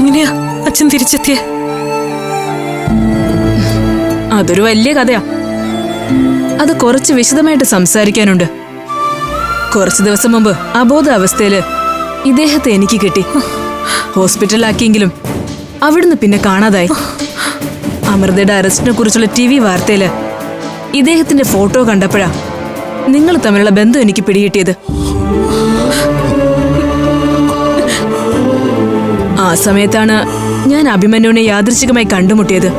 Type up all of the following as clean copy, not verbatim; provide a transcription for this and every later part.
എങ്ങനെയാ അച്ഛൻ തിരിച്ചെത്തിയ? അതൊരു വലിയ കഥയാ. അത് കുറച്ച് വിശദമായിട്ട് സംസാരിക്കാനുണ്ട്. കുറച്ചു ദിവസം മുമ്പ് അബോധാവസ്ഥയില് ഇദ്ദേഹത്തെ എനിക്ക് കിട്ടി. ഹോസ്പിറ്റലിലാക്കിയെങ്കിലും അവിടുന്ന് പിന്നെ കാണാതായി. അമൃതയുടെ അറസ്റ്റിനെ കുറിച്ചുള്ള TV വാർത്തയില് ഇദ്ദേഹത്തിന്റെ ഫോട്ടോ കണ്ടപ്പോഴാ നിങ്ങൾ തമ്മിലുള്ള ബന്ധം എനിക്ക് പിടികിട്ടിയത്. ആ സമയത്താണ് ഞാൻ അഭിമന്യുവിനെ യാദൃച്ഛികമായി കണ്ടുമുട്ടിയത്.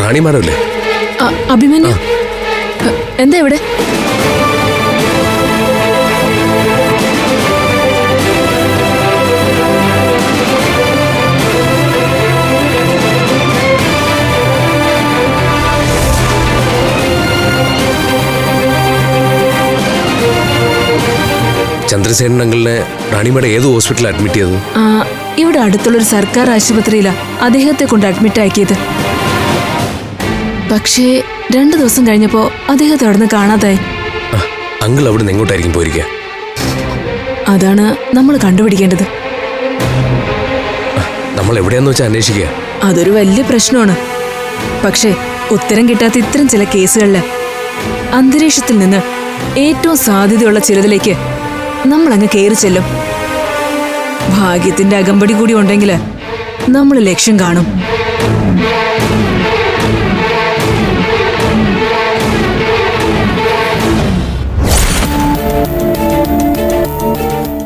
റാണിമാരല്ലേ? അഭിമന്യു എന്താ ഇവിടെ? ചന്ദ്രസേനൻ അങ്കിളിനെ റാണിമയുടെ ഏത് ഹോസ്പിറ്റലിൽ അഡ്മിറ്റ് ചെയ്തത്? ഇവിടെ അടുത്തുള്ളൊരു സർക്കാർ ആശുപത്രിയിലാ അദ്ദേഹത്തെ കൊണ്ട് അഡ്മിറ്റ് ആക്കിയത്. പക്ഷേ 2 ദിവസം കഴിഞ്ഞപ്പോ അദ്ദേഹത്തെ അവിടെ നിന്ന് കാണാതായി. അങ്കിൾ അവിടെ നിന്ന് എങ്ങോട്ടായിരിക്കും പോയിരിക്കുക? അതാണ് നമ്മൾ കണ്ടുപിടിക്കേണ്ടത്. നമ്മൾ എവിടെയാന്ന് വെച്ചാൽ അന്വേഷിക്കുക. അതൊരു വലിയ പ്രശ്നമാണ്. പക്ഷേ ഉത്തരം കിട്ടാത്ത ഇത്തരം ചില കേസുകളില് അന്തരീക്ഷത്തിൽ നിന്ന് ഏറ്റവും സാധ്യതയുള്ള ചിലതിലേക്ക് നമ്മളങ്ങ് കയറി ചെല്ലും. ഭാഗ്യത്തിന്റെ അകമ്പടി കൂടി ഉണ്ടെങ്കിൽ നമ്മൾ ലക്ഷ്യം കാണും.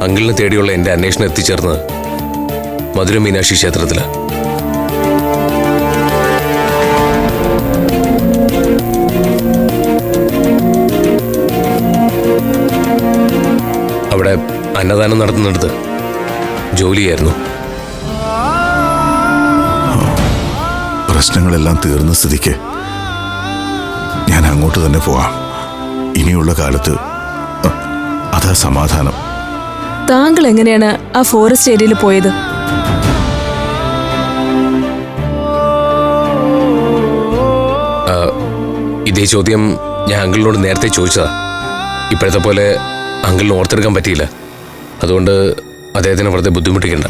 അങ്കിളിനെ തേടിയുള്ള എന്റെ അന്വേഷണം എത്തിച്ചേർന്നത് മധുര മീനാക്ഷി ക്ഷേത്രത്തിലാണ്. അവിടെ അന്നദാനം നടത്തുന്നിടത്ത് ജോലിയായിരുന്നു. പ്രശ്നങ്ങളെല്ലാം തീർന്ന സ്ഥിതിക്ക് ഞാൻ അങ്ങോട്ട് തന്നെ പോവാം. ഇനിയുള്ള കാലത്ത് അതാ സമാധാനം. താങ്കൾ എങ്ങനെയാണ് ആ ഫോറസ്റ്റ് ഏരിയയിൽ പോയത്? ഇതേ ചോദ്യം ഞാൻ അങ്കിളിനോട് നേരത്തെ ചോദിച്ചതാ. ഇപ്പോഴത്തെ പോലെ അങ്കിളിന് ഓർത്തെടുക്കാൻ പറ്റിയില്ല. അതുകൊണ്ട് അദ്ദേഹത്തിനെ വെറുതെ ബുദ്ധിമുട്ടിക്കണ്ട.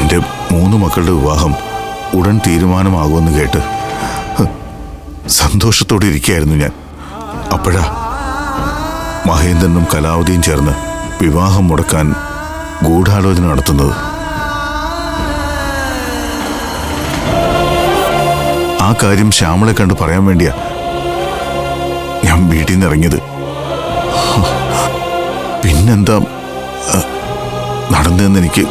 എൻ്റെ 3 മക്കളുടെ വിവാഹം ഉടൻ തീരുമാനമാകുമെന്ന് കേട്ട് സന്തോഷത്തോടെ ഇരിക്കുകയായിരുന്നു ഞാൻ. അപ്പോഴാ മഹേന്ദ്രനും കലാവതിയും ചേർന്ന് വിവാഹം മുടക്കാൻ ഗൂഢാലോചന നടത്തുന്നത്. ആ കാര്യം ശ്യാമളെ കണ്ട് പറയാൻ വേണ്ടിയാ ഞാൻ വീട്ടിൽ നിന്ന് ഇറങ്ങിയത്. പിന്നെന്താ നടന്നതെന്ന് എനിക്ക്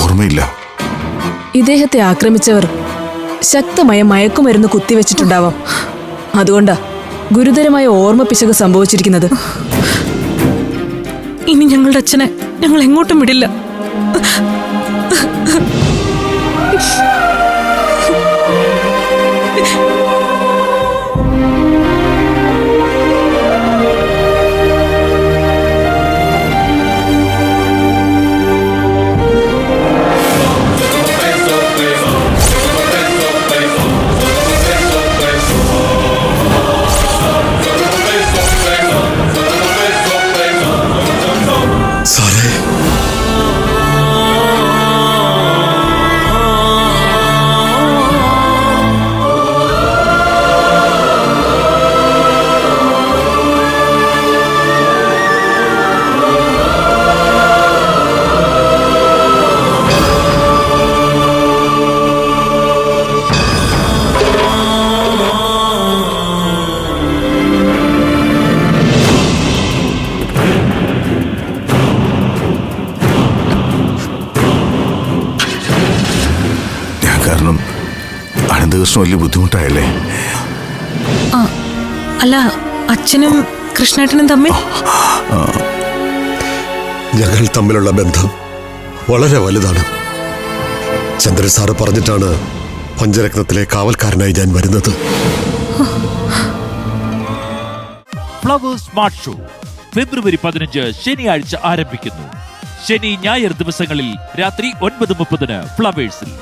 ഓർമ്മയില്ല. ഇദ്ദേഹത്തെ ആക്രമിച്ചവർ ശക്തമായ മയക്കുമരുന്ന് കുത്തിവെച്ചിട്ടുണ്ടാവാം. അതുകൊണ്ടാ ഗുരുതരമായ ഓർമ്മ പിശക് സംഭവിച്ചിരിക്കുന്നത്. ഇനി ഞങ്ങളുടെ അച്ഛനെ ഞങ്ങൾ എങ്ങോട്ടും വിടില്ല. സാറേ നന്ദകൃഷ്ണൻ വലിയ ബുദ്ധിമുട്ടായല്ലേ? അല്ല, അച്ഛനും കൃഷ്ണേട്ടനും തമ്മിൽ ഞങ്ങൾ തമ്മിലുള്ള ബന്ധം വളരെ വലുതാണ്. ചന്ദ്രൻ സാറ് പറഞ്ഞിട്ടാണ് പഞ്ചരത്നത്തിലെ കാവൽക്കാരനായി ഞാൻ വരുന്നത്. ഫ്ലവേഴ്സ് സ്മാർട്ട് ഷോ ഫെബ്രുവരി 15 ശനിയാഴ്ച ആരംഭിക്കുന്നു. ശനി ഞായർ ദിവസങ്ങളിൽ രാത്രി 9:30 ഫ്ലവേഴ്സിൽ.